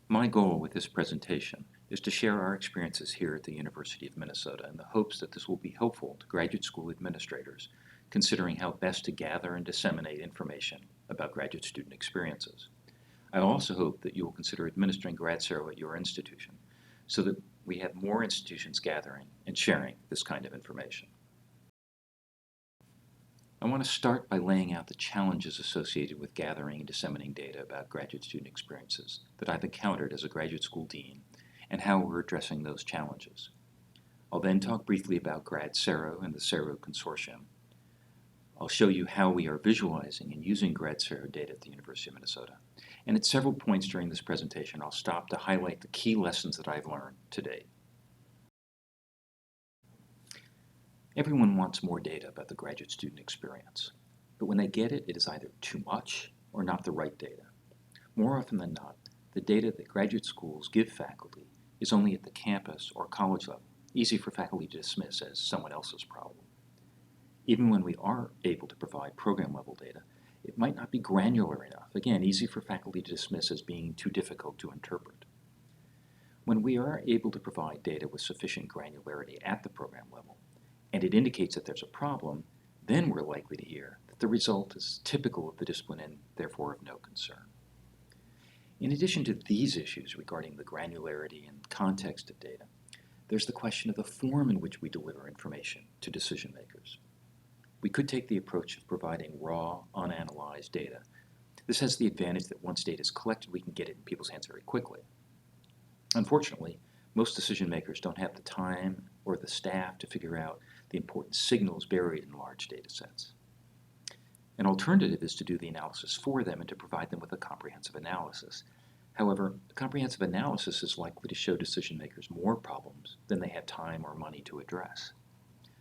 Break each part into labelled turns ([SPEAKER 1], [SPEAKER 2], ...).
[SPEAKER 1] My goal with this presentation is to share our experiences here at the University of Minnesota in the hopes that this will be helpful to graduate school administrators considering how best to gather and disseminate information about graduate student experiences. I also hope that you will consider administering gradSERU at your institution so that we have more institutions gathering and sharing this kind of information. I want to start by laying out the challenges associated with gathering and disseminating data about graduate student experiences that I've encountered as a graduate school dean and how we're addressing those challenges. I'll then talk briefly about gradSERU and the gradSERU Consortium. I'll show you how we are visualizing and using gradSERU data at the University of Minnesota. And at several points during this presentation, I'll stop to highlight the key lessons that I've learned to date. Everyone wants more data about the graduate student experience, but when they get it, it is either too much or not the right data. More often than not, the data that graduate schools give faculty is only at the campus or college level, easy for faculty to dismiss as someone else's problem. Even when we are able to provide program-level data, it might not be granular enough, again, easy for faculty to dismiss as being too difficult to interpret. When we are able to provide data with sufficient granularity at the program level, and it indicates that there's a problem, then we're likely to hear that the result is typical of the discipline and therefore of no concern. In addition to these issues regarding the granularity and context of data, there's the question of the form in which we deliver information to decision makers. We could take the approach of providing raw, unanalyzed data. This has the advantage that once data is collected, we can get it in people's hands very quickly. Unfortunately, most decision makers don't have the time or the staff to figure out the important signals buried in large data sets. An alternative is to do the analysis for them and to provide them with a comprehensive analysis. However, a comprehensive analysis is likely to show decision makers more problems than they have time or money to address.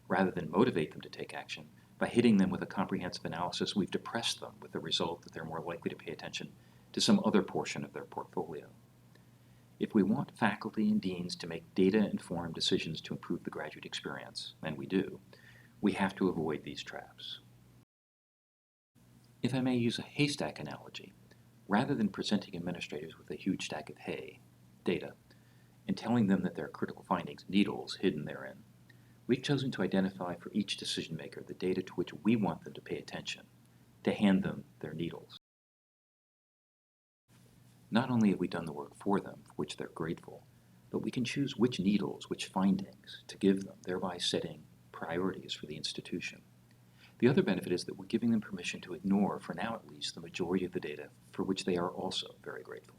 [SPEAKER 1] Rather than motivate them to take action, by hitting them with a comprehensive analysis, we've depressed them with the result that they're more likely to pay attention to some other portion of their portfolio. If we want faculty and deans to make data-informed decisions to improve the graduate experience, and we do, we have to avoid these traps. If I may use a haystack analogy, rather than presenting administrators with a huge stack of hay, data, and telling them that there are critical findings, needles, hidden therein, we've chosen to identify for each decision maker the data to which we want them to pay attention, to hand them their needles. Not only have we done the work for them, for which they're grateful, but we can choose which needles, which findings to give them, thereby setting priorities for the institution. The other benefit is that we're giving them permission to ignore, for now at least, the majority of the data for which they are also very grateful.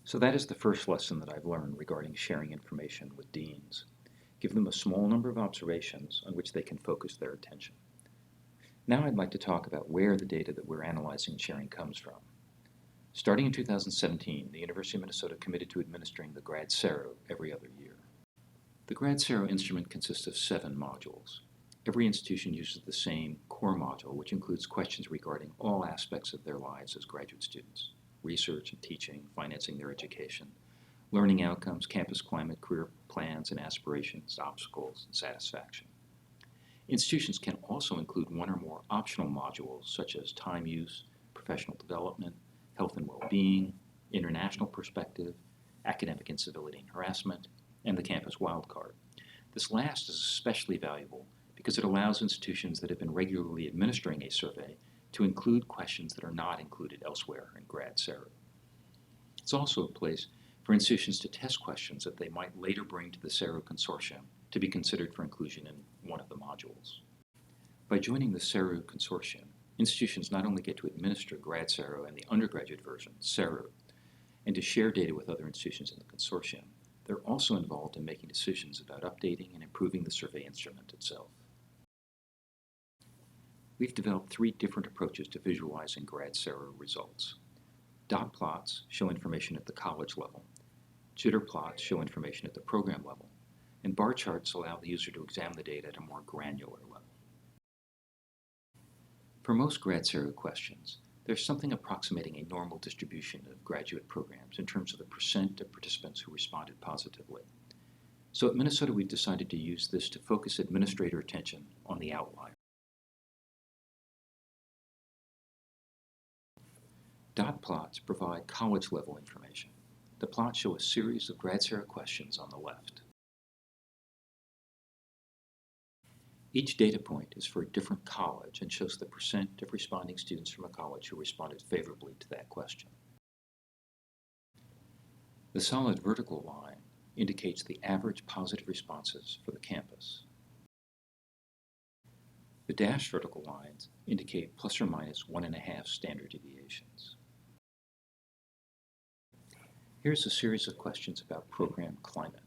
[SPEAKER 1] So that is the first lesson that I've learned regarding sharing information with deans. Give them a small number of observations on which they can focus their attention. Now I'd like to talk about where the data that we're analyzing and sharing comes from. Starting in 2017, the University of Minnesota committed to administering the gradSERU every other year. The gradSERU instrument consists of 7 modules. Every institution uses the same core module, which includes questions regarding all aspects of their lives as graduate students: research and teaching, financing their education, learning outcomes, campus climate, career plans and aspirations, obstacles, and satisfaction. Institutions can also include one or more optional modules such as time use, professional development, health and well-being, international perspective, academic incivility and harassment, and the campus wildcard. This last is especially valuable because it allows institutions that have been regularly administering a survey to include questions that are not included elsewhere in gradSERU. It's also a place for institutions to test questions that they might later bring to the gradSERU Consortium to be considered for inclusion in one of the modules. By joining the gradSERU Consortium, institutions not only get to administer gradSERU and the undergraduate version, gradSERU, and to share data with other institutions in the consortium, they're also involved in making decisions about updating and improving the survey instrument itself. We've developed 3 different approaches to visualizing gradSERU results. Dot plots show information at the college level, jitter plots show information at the program level, and bar charts allow the user to examine the data at a more granular level. For most gradSERU questions, there's something approximating a normal distribution of graduate programs in terms of the percent of participants who responded positively. So at Minnesota, we've decided to use this to focus administrator attention on the outlier. Dot plots provide college-level information. The plots show a series of gradSERU questions on the left. Each data point is for a different college and shows the percent of responding students from a college who responded favorably to that question. The solid vertical line indicates the average positive responses for the campus. The dashed vertical lines indicate plus or minus 1.5 standard deviations. Here's a series of questions about program climate.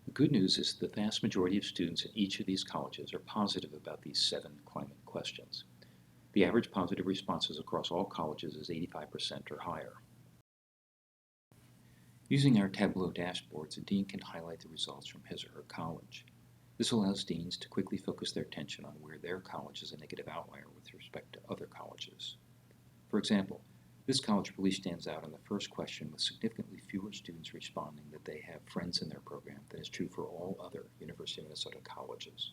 [SPEAKER 1] The good news is the vast majority of students in each of these colleges are positive about these 7 climate questions. The average positive responses across all colleges is 85% or higher. Using our Tableau dashboards, a dean can highlight the results from his or her college. This allows deans to quickly focus their attention on where their college is a negative outlier with respect to other colleges. For example, this college really stands out on the first question with significantly fewer students responding that they have friends in their program than is true for all other University of Minnesota colleges.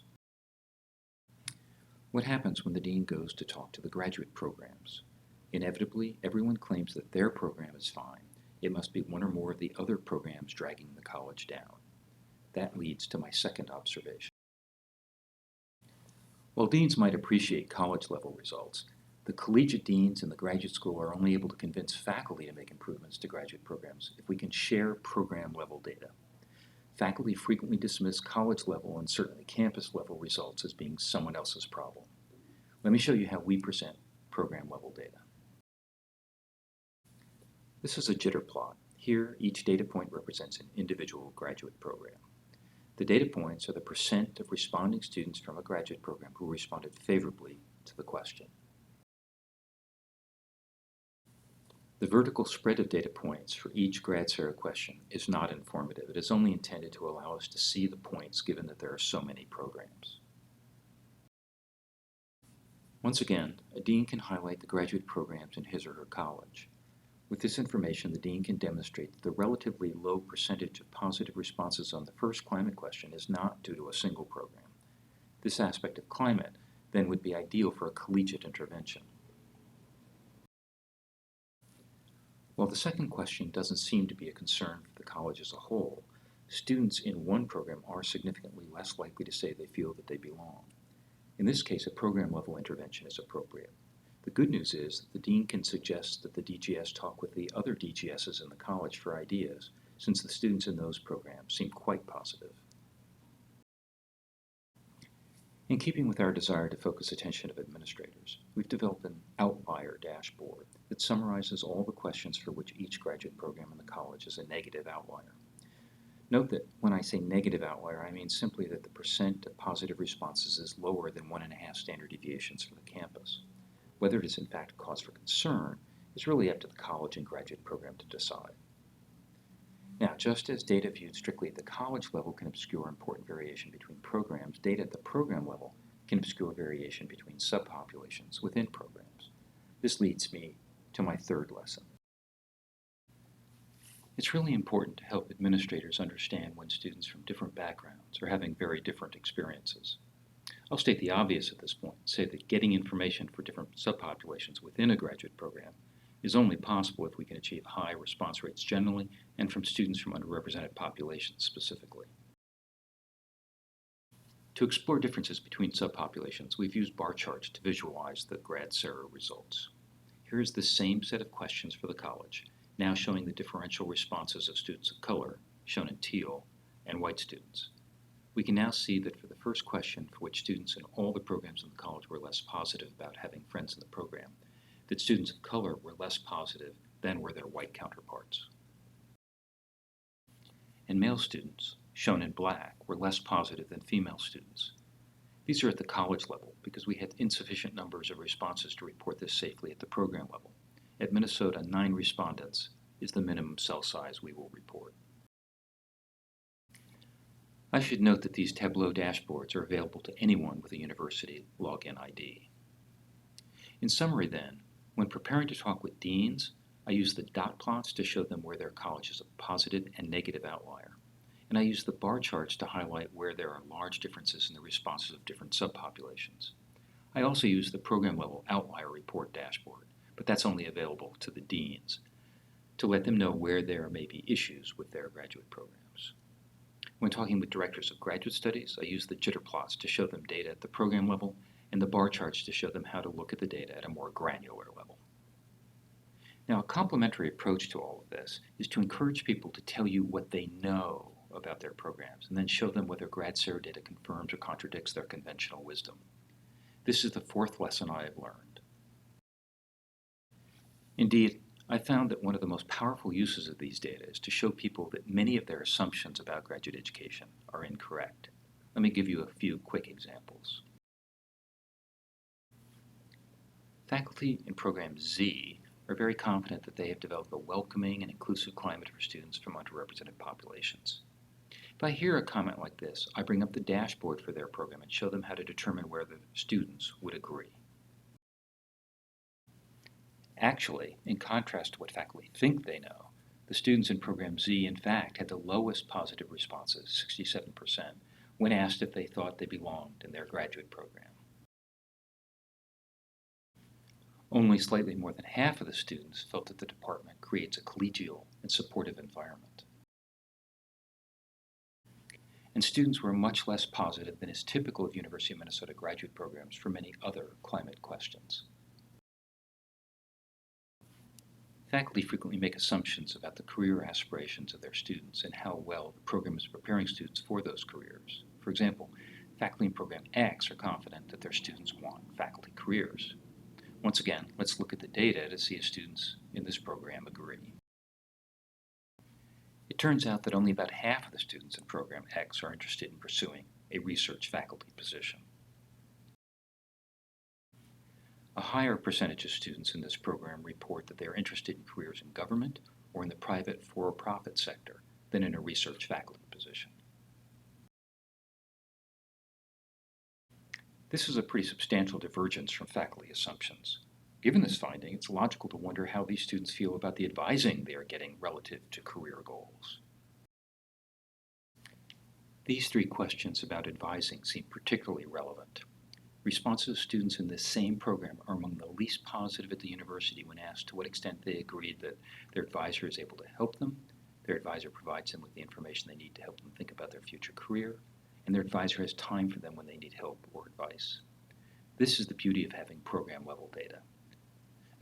[SPEAKER 1] What happens when the dean goes to talk to the graduate programs? Inevitably, everyone claims that their program is fine. It must be one or more of the other programs dragging the college down. That leads to my second observation. While deans might appreciate college-level results, the collegiate deans in the graduate school are only able to convince faculty to make improvements to graduate programs if we can share program-level data. Faculty frequently dismiss college-level and certainly campus-level results as being someone else's problem. Let me show you how we present program-level data. This is a jitter plot. Here, each data point represents an individual graduate program. The data points are the percent of responding students from a graduate program who responded favorably to the question. The vertical spread of data points for each gradSERU question is not informative. It is only intended to allow us to see the points given that there are so many programs. Once again, a dean can highlight the graduate programs in his or her college. With this information, the dean can demonstrate that the relatively low percentage of positive responses on the first climate question is not due to a single program. This aspect of climate then would be ideal for a collegiate intervention. While the second question doesn't seem to be a concern for the college as a whole, students in one program are significantly less likely to say they feel that they belong. In this case, a program-level intervention is appropriate. The good news is that the dean can suggest that the DGS talk with the other DGSs in the college for ideas, since the students in those programs seem quite positive. In keeping with our desire to focus attention of administrators, we've developed an outlier dashboard that summarizes all the questions for which each graduate program in the college is a negative outlier. Note that when I say negative outlier, I mean simply that the percent of positive responses is lower than 1.5 standard deviations for the campus. Whether it is in fact a cause for concern is really up to the college and graduate program to decide. Now, just as data viewed strictly at the college level can obscure important variation between programs, data at the program level can obscure variation between subpopulations within programs. This leads me to my third lesson. It's really important to help administrators understand when students from different backgrounds are having very different experiences. I'll state the obvious at this point, say that getting information for different subpopulations within a graduate program is only possible if we can achieve high response rates generally and from students from underrepresented populations specifically. To explore differences between subpopulations, we've used bar charts to visualize the gradSERU results. Here is the same set of questions for the college, now showing the differential responses of students of color, shown in teal, and white students. We can now see that for the first question, for which students in all the programs in the college were less positive about having friends in the program, that students of color were less positive than were their white counterparts. And male students, shown in black, were less positive than female students. These are at the college level because we had insufficient numbers of responses to report this safely at the program level. At Minnesota, 9 respondents is the minimum cell size we will report. I should note that these Tableau dashboards are available to anyone with a university login ID. In summary then, when preparing to talk with deans, I use the dot plots to show them where their college is a positive and negative outlier. And I use the bar charts to highlight where there are large differences in the responses of different subpopulations. I also use the program level outlier report dashboard, but that's only available to the deans, to let them know where there may be issues with their graduate programs. When talking with directors of graduate studies, I use the jitter plots to show them data at the program level and the bar charts to show them how to look at the data at a more granular level. Now, a complementary approach to all of this is to encourage people to tell you what they know about their programs and then show them whether gradSERU data confirms or contradicts their conventional wisdom. This is the fourth lesson I have learned. Indeed, I found that one of the most powerful uses of these data is to show people that many of their assumptions about graduate education are incorrect. Let me give you a few quick examples. Faculty in Program Z are very confident that they have developed a welcoming and inclusive climate for students from underrepresented populations. If I hear a comment like this, I bring up the dashboard for their program and show them how to determine where the students would agree. Actually, in contrast to what faculty think they know, the students in Program Z, in fact, had the lowest positive responses, 67%, when asked if they thought they belonged in their graduate program. Only slightly more than half of the students felt that the department creates a collegial and supportive environment. And students were much less positive than is typical of University of Minnesota graduate programs for many other climate questions. Faculty frequently make assumptions about the career aspirations of their students and how well the program is preparing students for those careers. For example, faculty in Program X are confident that their students want faculty careers. Once again, let's look at the data to see if students in this program agree. It turns out that only about half of the students in Program X are interested in pursuing a research faculty position. A higher percentage of students in this program report that they are interested in careers in government or in the private for-profit sector than in a research faculty position. This is a pretty substantial divergence from faculty assumptions. Given this finding, it's logical to wonder how these students feel about the advising they are getting relative to career goals. These three questions about advising seem particularly relevant. Responses of students in this same program are among the least positive at the university when asked to what extent they agreed that their advisor is able to help them, their advisor provides them with the information they need to help them think about their future career, and their advisor has time for them when they need help or advice. This is the beauty of having program-level data.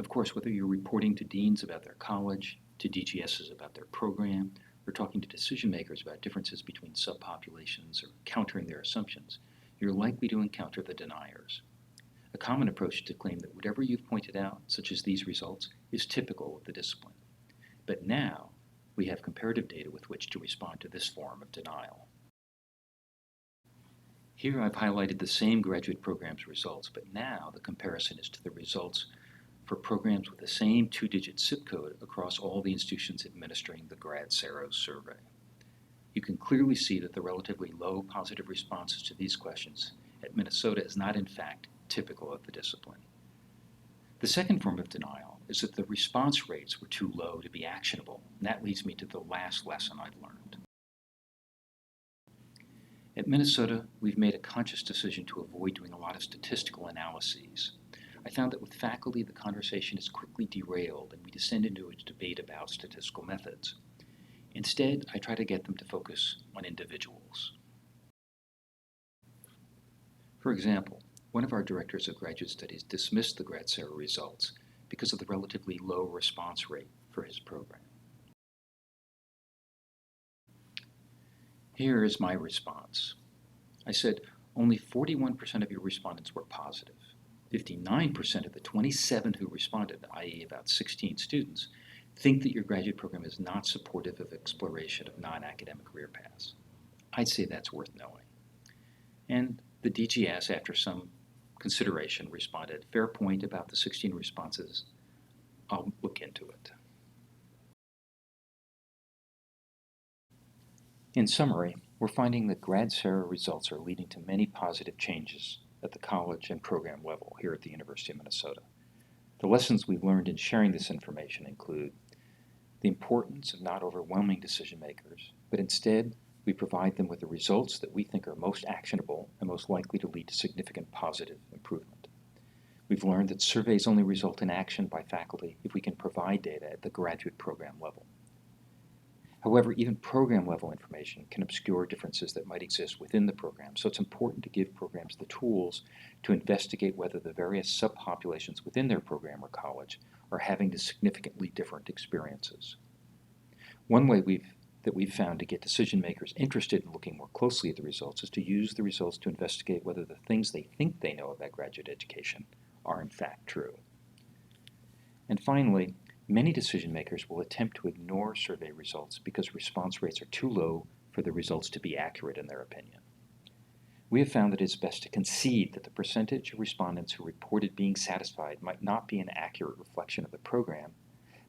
[SPEAKER 1] Of course, whether you're reporting to deans about their college, to DGSs about their program, or talking to decision makers about differences between subpopulations or countering their assumptions, you're likely to encounter the deniers. A common approach is to claim that whatever you've pointed out, such as these results, is typical of the discipline. But now, we have comparative data with which to respond to this form of denial. Here I've highlighted the same graduate program's results, but now the comparison is to the results for programs with the same two-digit zip code across all the institutions administering the gradSERU survey. You can clearly see that the relatively low positive responses to these questions at Minnesota is not in fact typical of the discipline. The second form of denial is that the response rates were too low to be actionable, and that leads me to the last lesson I've learned. At Minnesota, we've made a conscious decision to avoid doing a lot of statistical analyses. I found that with faculty, the conversation is quickly derailed and we descend into a debate about statistical methods. Instead, I try to get them to focus on individuals. For example, one of our directors of graduate studies dismissed the gradSERU results because of the relatively low response rate for his program. Here is my response. I said, only 41% of your respondents were positive. 59% of the 27 who responded, i.e. about 16 students, think that your graduate program is not supportive of exploration of non-academic career paths. I'd say that's worth knowing. And the DGS, after some consideration, responded, fair point about the 16 responses. I'll look into it. In summary, we're finding that gradSERU results are leading to many positive changes at the college and program level here at the University of Minnesota. The lessons we've learned in sharing this information include the importance of not overwhelming decision makers, but instead we provide them with the results that we think are most actionable and most likely to lead to significant positive improvement. We've learned that surveys only result in action by faculty if we can provide data at the graduate program level. However, even program-level information can obscure differences that might exist within the program, so it's important to give programs the tools to investigate whether the various subpopulations within their program or college are having significantly different experiences. One way that we've found to get decision makers interested in looking more closely at the results is to use the results to investigate whether the things they think they know about graduate education are in fact true. And finally, many decision makers will attempt to ignore survey results because response rates are too low for the results to be accurate in their opinion. We have found that it's best to concede that the percentage of respondents who reported being satisfied might not be an accurate reflection of the program,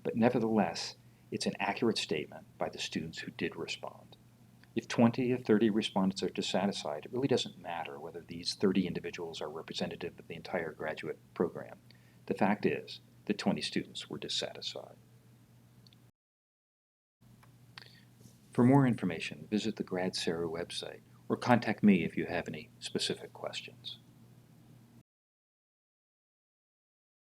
[SPEAKER 1] but nevertheless, it's an accurate statement by the students who did respond. If 20 or 30 respondents are dissatisfied, it really doesn't matter whether these 30 individuals are representative of the entire graduate program. The fact is that 20 students were dissatisfied. For more information, visit the gradSERU website or contact me if you have any specific questions.